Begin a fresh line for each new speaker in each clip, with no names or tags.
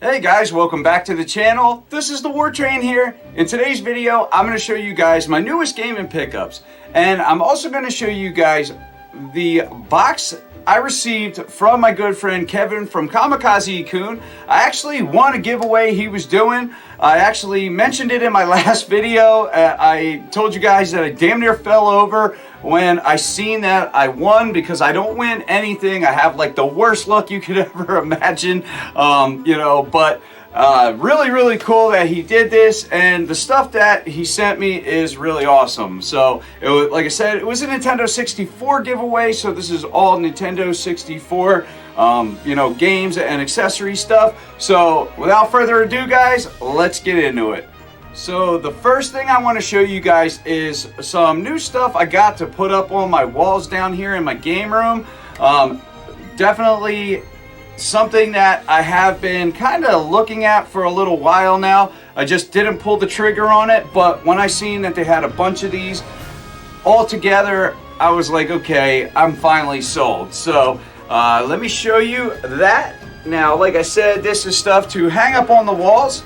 Hey guys, welcome back to the channel. This is the War Train here. In today's video, I'm going to show you guys my newest gaming pickups. And I'm also going to show you guys the box I received from my good friend Kevin from Kamikaze-kun. I actually won a giveaway he was doing. I actually mentioned it in my last video. I told you guys that I damn near fell over when I seen that I won, because I don't win anything. I have like the worst luck you could ever imagine, but really cool that he did this, and the stuff that he sent me is really awesome. So it was, like I said, it was a Nintendo 64 giveaway, so this is all Nintendo 64 games and accessory stuff. So without further ado guys, let's get into it. So the first thing I want to show you guys is some new stuff I got to put up on my walls down here in my game room. Definitely something that I have been kind of looking at for a little while now. I just didn't pull the trigger on it, but when I seen that they had a bunch of these all together, I was like, okay, I'm finally sold. So let me show you that. Now, like I said, this is stuff to hang up on the walls.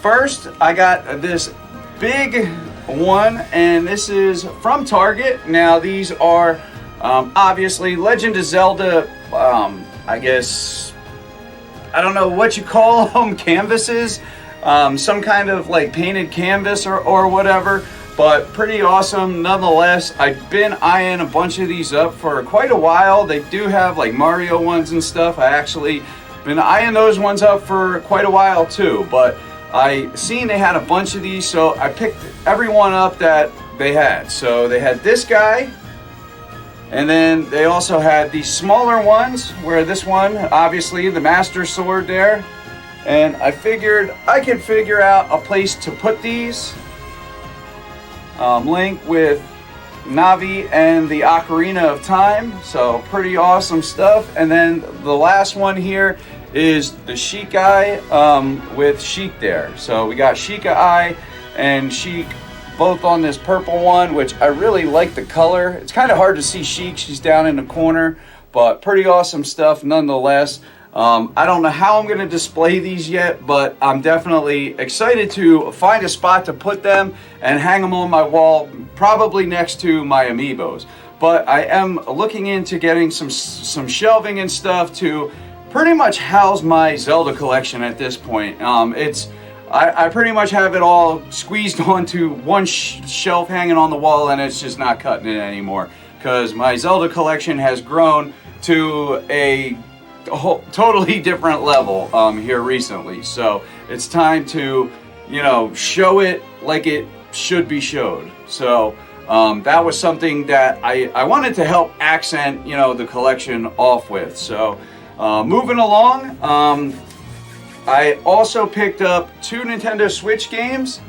First, I got this big one, and this is from Target. Now, these are obviously Legend of Zelda, I guess, I don't know what you call them, canvases, some kind of like painted canvas or whatever, but pretty awesome nonetheless. I've been eyeing a bunch of these up for quite a while. They do have like Mario ones and stuff. I actually been eyeing those ones up for quite a while too, but I seen they had a bunch of these, so I picked every one up that they had. So they had this guy, and then they also had these smaller ones, where this one, obviously the Master Sword there, and I figured I could figure out a place to put these. Link with Navi and the Ocarina of Time, so pretty awesome stuff. And then the last one here is the Sheik Eye with Sheik there. So we got Sheik Eye and Sheik both on this purple one, which I really like the color. It's kind of hard to see Sheik, she's down in the corner, but pretty awesome stuff nonetheless. I don't know how I'm going to display these yet, but I'm definitely excited to find a spot to put them and hang them on my wall, probably next to my amiibos. But I am looking into getting some shelving and stuff to pretty much house my Zelda collection at this point. I pretty much have it all squeezed onto one shelf hanging on the wall, and it's just not cutting it anymore, because my Zelda collection has grown to a whole totally different level here recently. So it's time to, show it like it should be showed. So that was something that I wanted to help accent, the collection off with. So moving along, I also picked up 2 Nintendo Switch games.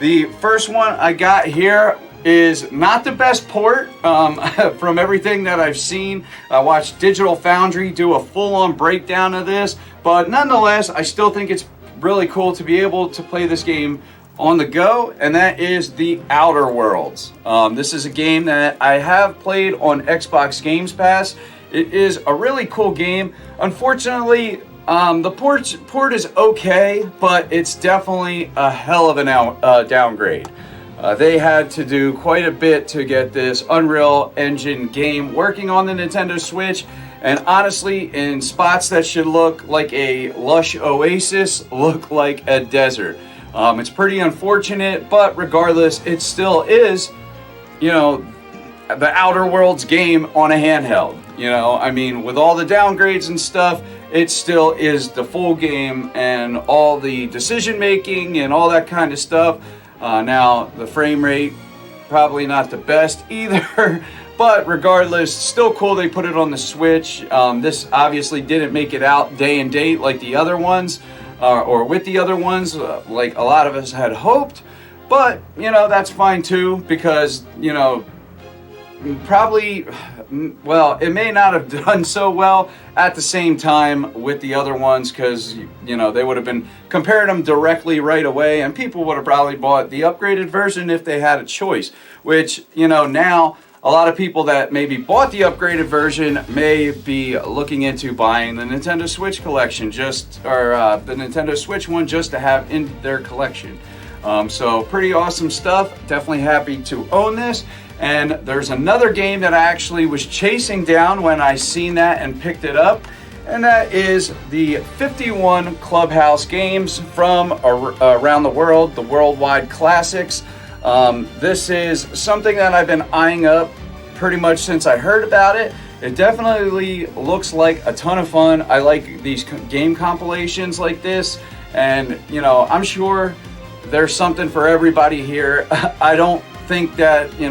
The first one I got here is not the best port from everything that I've seen. I watched Digital Foundry do a full-on breakdown of this, but nonetheless, I still think it's really cool to be able to play this game on the go, and that is The Outer Worlds. This is a game that I have played on Xbox Games Pass. It is a really cool game. Unfortunately, the port is okay, but it's definitely a hell of a downgrade. They had to do quite a bit to get this Unreal Engine game working on the Nintendo Switch, and honestly, in spots that should look like a lush oasis, look like a desert. It's pretty unfortunate, but regardless, it still is, the Outer Worlds game on a handheld. I mean, with all the downgrades and stuff, it still is the full game, and all the decision making and all that kind of stuff. Now, the frame rate, probably not the best either, but regardless, still cool they put it on the Switch. This obviously didn't make it out day and date like the other ones, or with the other ones, like a lot of us had hoped. But, that's fine too, because, probably, well, it may not have done so well at the same time with the other ones, because they would have been comparing them directly right away, and people would have probably bought the upgraded version if they had a choice, which now a lot of people that maybe bought the upgraded version may be looking into buying the Nintendo Switch collection, the Nintendo Switch one, just to have in their collection. So pretty awesome stuff. Definitely happy to own this. And there's another game that I actually was chasing down when I seen that and picked it up, and that is the 51 Clubhouse games from around the world, the worldwide classics. This is something that I've been eyeing up pretty much since I heard about it. It definitely looks like a ton of fun. I like these game compilations like this, and you know, I'm sure there's something for everybody here. I don't think that you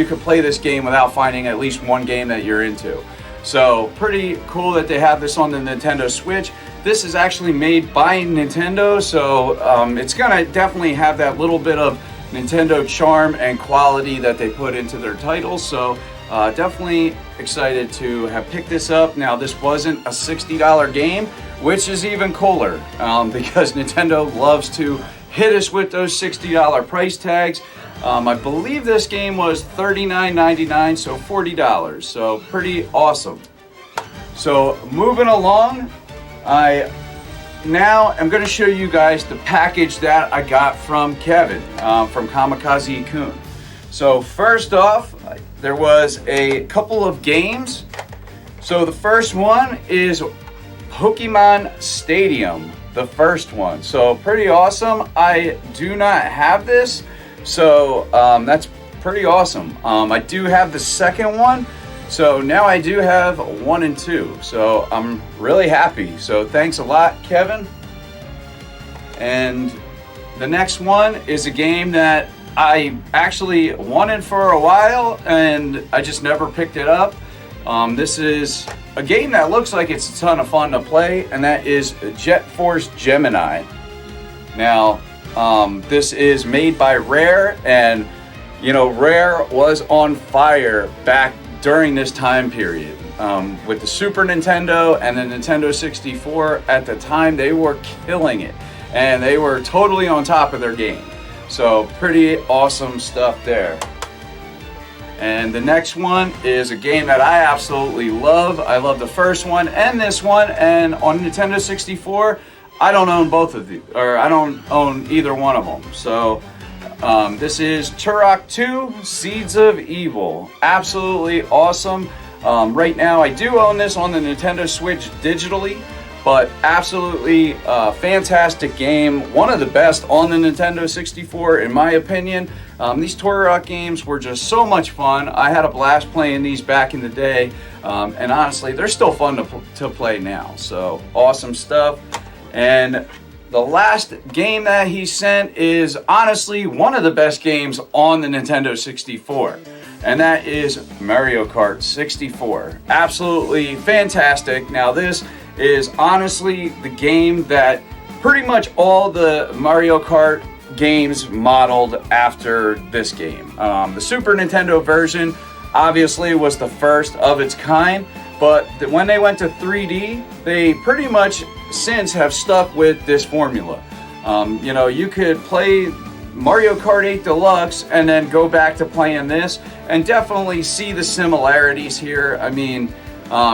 could play this game without finding at least one game that you're into. So pretty cool that they have this on the Nintendo Switch. This is actually made by Nintendo, so it's gonna definitely have that little bit of Nintendo charm and quality that they put into their titles. So definitely excited to have picked this up. Now, this wasn't a $60 game, which is even cooler because Nintendo loves to hit us with those $60 price tags. I believe this game was $39.99, so $40. So pretty awesome. So moving along, I now am going to show you guys the package that I got from Kevin from Kamikaze-kun. So first off, there was a couple of games. So the first one is Pokemon Stadium, the first one. So pretty awesome. I do not have this, so that's pretty awesome. I do have the second one, so now I do have 1 and 2. So I'm really happy. So thanks a lot, Kevin. And the next one is a game that I actually wanted for a while, and I just never picked it up. This is a game that looks like it's a ton of fun to play, and that is Force Gemini. Now, this is made by Rare, and you know, Rare was on fire back during this time period. With the Super Nintendo and the Nintendo 64 at the time, they were killing it, and they were totally on top of their game. So pretty awesome stuff there. And the next one is a game that I absolutely love. I love the first one and this one, and on Nintendo 64, I don't own both of these, or I don't own either one of them. So this is Tarak 2, Seeds of Evil. Absolutely awesome. Right now I do own this on the Nintendo Switch digitally, but absolutely fantastic game. One of the best on the Nintendo 64 in my opinion. These Tarak games were just so much fun. I had a blast playing these back in the day, and honestly they're still fun to play now. So awesome stuff. And the last game that he sent is honestly one of the best games on the Nintendo 64, and that is Mario Kart 64. Absolutely fantastic. Now this is honestly the game that pretty much all the Mario Kart games modeled after this game. The Super Nintendo version obviously was the first of its kind, but when they went to 3D, they pretty much since have stuck with this formula. You know, you could play Mario Kart 8 Deluxe and then go back to playing this and definitely see the similarities here. I mean,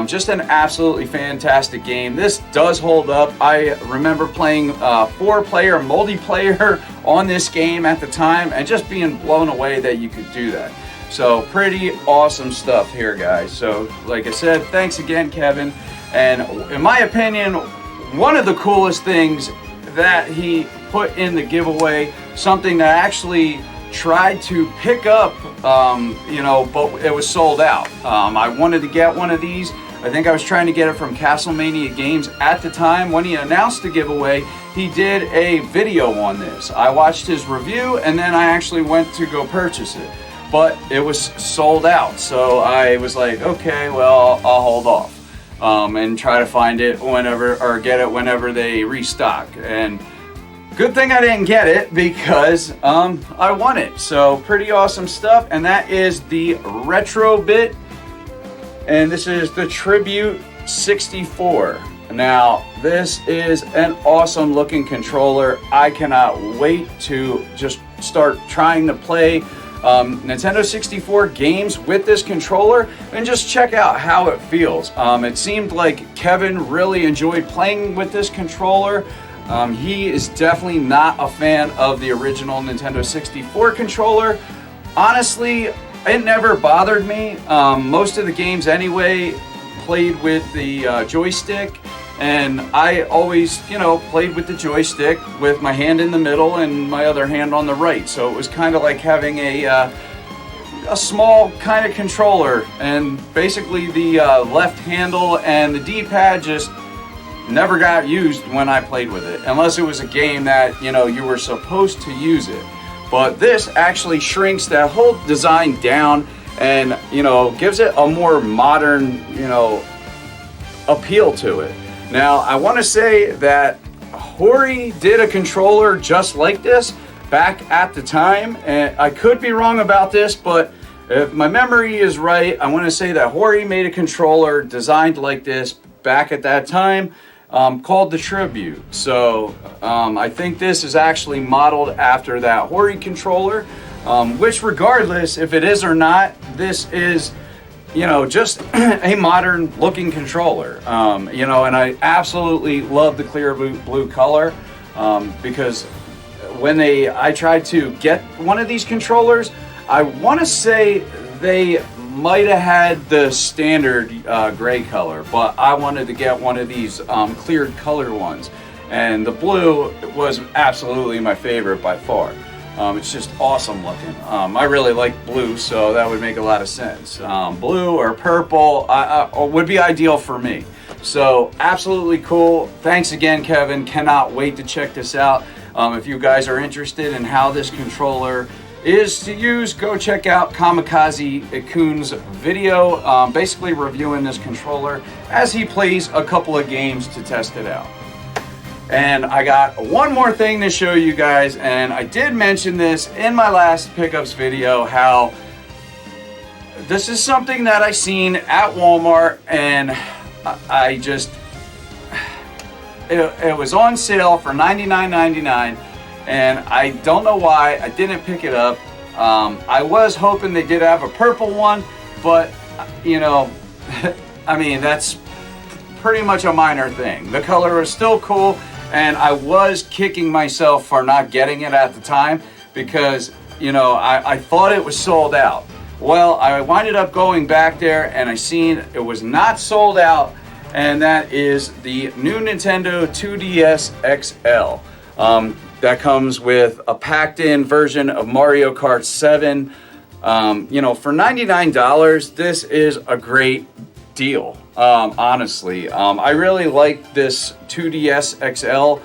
just an absolutely fantastic game. This does hold up. I remember playing 4-player multiplayer on this game at the time and just being blown away that you could do that. So pretty awesome stuff here, guys. So like I said, thanks again, Kevin. And in my opinion, one of the coolest things that he put in the giveaway, something that I actually tried to pick up, you know, but it was sold out. I wanted to get one of these. I think I was trying to get it from Castlemania Games at the time. When he announced the giveaway, he did a video on this. I watched his review and then I actually went to go purchase it, but it was sold out. So I was like, okay, well, I'll hold off and try to find it whenever, or get it whenever they restock. And good thing I didn't get it because I won it. So pretty awesome stuff. And that is the Retro Bit. And this is the Tribute 64. Now, this is an awesome looking controller. I cannot wait to just start trying to play Nintendo 64 games with this controller and just check out how it feels. It seemed like Kevin really enjoyed playing with this controller. He is definitely not a fan of the original Nintendo 64 controller. Honestly, it never bothered me. Most of the games anyway played with the joystick, and I always, played with the joystick with my hand in the middle and my other hand on the right. So it was kind of like having a small kind of controller, and basically the left handle and the D-pad just never got used when I played with it, unless it was a game that, you were supposed to use it. But this actually shrinks that whole design down and, gives it a more modern, appeal to it. Now, I want to say that Hori did a controller just like this back at the time, and I could be wrong about this, but if my memory is right, I want to say that Hori made a controller designed like this back at that time, called the Tribute. So I think this is actually modeled after that Hori controller, which regardless if it is or not, this is just a modern looking controller, and I absolutely love the clear blue color, because when I tried to get one of these controllers, I want to say they might have had the standard gray color, but I wanted to get one of these cleared color ones, and the blue was absolutely my favorite by far. It's just awesome looking. I really like blue, so that would make a lot of sense. Blue or purple would be ideal for me. So absolutely cool. Thanks again, Kevin. Cannot wait to check this out. If you guys are interested in how this controller is to use, go check out Kamikaze Ikun's video, basically reviewing this controller as he plays a couple of games to test it out. And I got one more thing to show you guys, and I did mention this in my last pickups video, how this is something that I seen at Walmart, and I just, it was on sale for $99.99, and I don't know why I didn't pick it up. I was hoping they did have a purple one, but I mean, that's pretty much a minor thing. The color is still cool, and I was kicking myself for not getting it at the time because, I thought it was sold out. Well, I winded up going back there and I seen it was not sold out, and that is the new Nintendo 2DS XL. That comes with a packed-in version of Mario Kart 7. For $99, this is a great deal. Honestly, I really like this 2DS XL,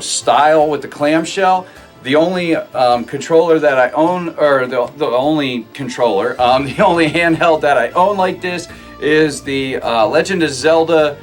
style with the clamshell. The only controller that I own, or the only controller, the only handheld that I own like this is the Legend of Zelda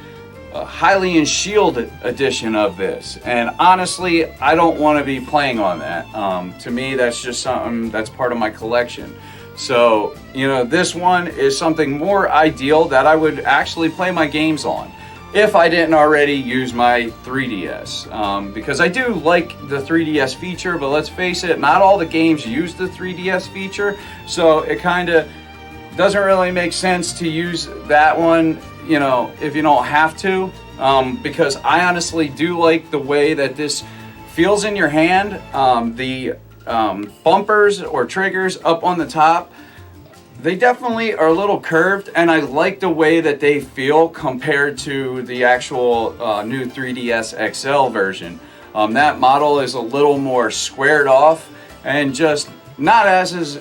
Hylian Shield edition of this. And honestly, I don't want to be playing on that. To me, that's just something that's part of my collection. So, this one is something more ideal that I would actually play my games on if I didn't already use my 3DS. Because I do like the 3DS feature, but let's face it, not all the games use the 3DS feature. So it kind of doesn't really make sense to use that one, if you don't have to. Because I honestly do like the way that this feels in your hand. The bumpers or triggers up on the top, they definitely are a little curved, and I like the way that they feel compared to the actual new 3DS XL version. That model is a little more squared off and just not as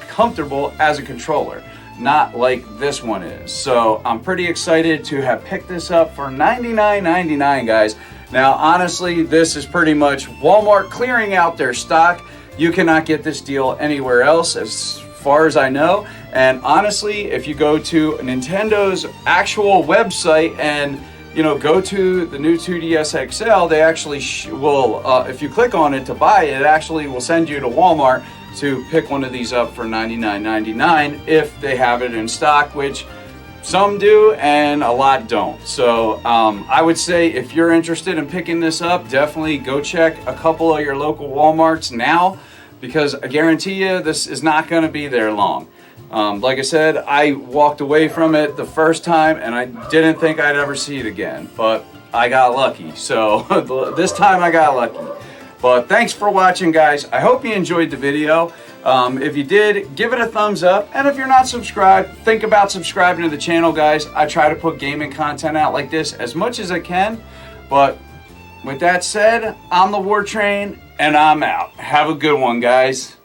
comfortable as a controller, not like this one is. So I'm pretty excited to have picked this up for $99.99, guys. Now, honestly, this is pretty much Walmart clearing out their stock. You cannot get this deal anywhere else as far as I know. And honestly, if you go to Nintendo's actual website and, go to the new 2DS XL, they actually will, if you click on it to buy it, it actually will send you to Walmart to pick one of these up for $99.99 if they have it in stock, which some do and a lot don't. So I would say if you're interested in picking this up, definitely go check a couple of your local Walmarts now, because I guarantee you this is not going to be there long. Like I said, I walked away from it the first time and I didn't think I'd ever see it again, but I got lucky. So this time I got lucky. But thanks for watching, guys. I hope you enjoyed the video. If you did, give it a thumbs up. And if you're not subscribed, think about subscribing to the channel, guys. I try to put gaming content out like this as much as I can. But with that said, I'm the War Train, and I'm out. Have a good one, guys.